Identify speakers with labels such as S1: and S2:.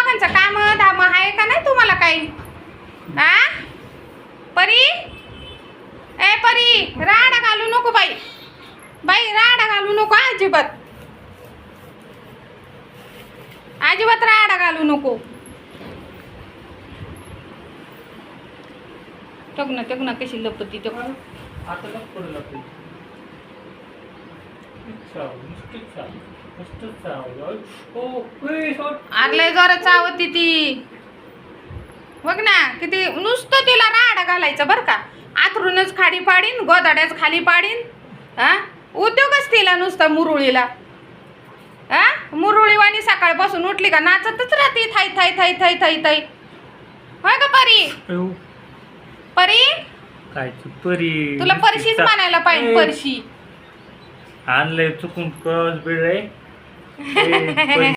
S1: दोघांचं काम धाम आहे का नाही तुम्हाला काही? हा परी, ए परी, राडा घालू नको बाई, बाई राडा घालू नको अजिबात, अजिबात राडा घालू नको. टग ना कशी लपती तो.
S2: आता लप करू लागते.
S1: आरले जोरात चावती ती, बघ ना किती नुसतं तिला राडा घालायचं बरं का. आथरूनच खाली पाडीन, गोदाड्याच खाली पाडीन. हा उद्योगच तिला नुसता मुरुळीला. हा मुरुळीवाणी सकाळपासून उठली का नाचतच राहते, थाई थाई थाई थाई थाई थाई. होय का परी? परी
S2: काय परी,
S1: तुला परशीच म्हणायला पाहिजे, परशी
S2: आणलंय चुकून क्रॉस बिड आहे.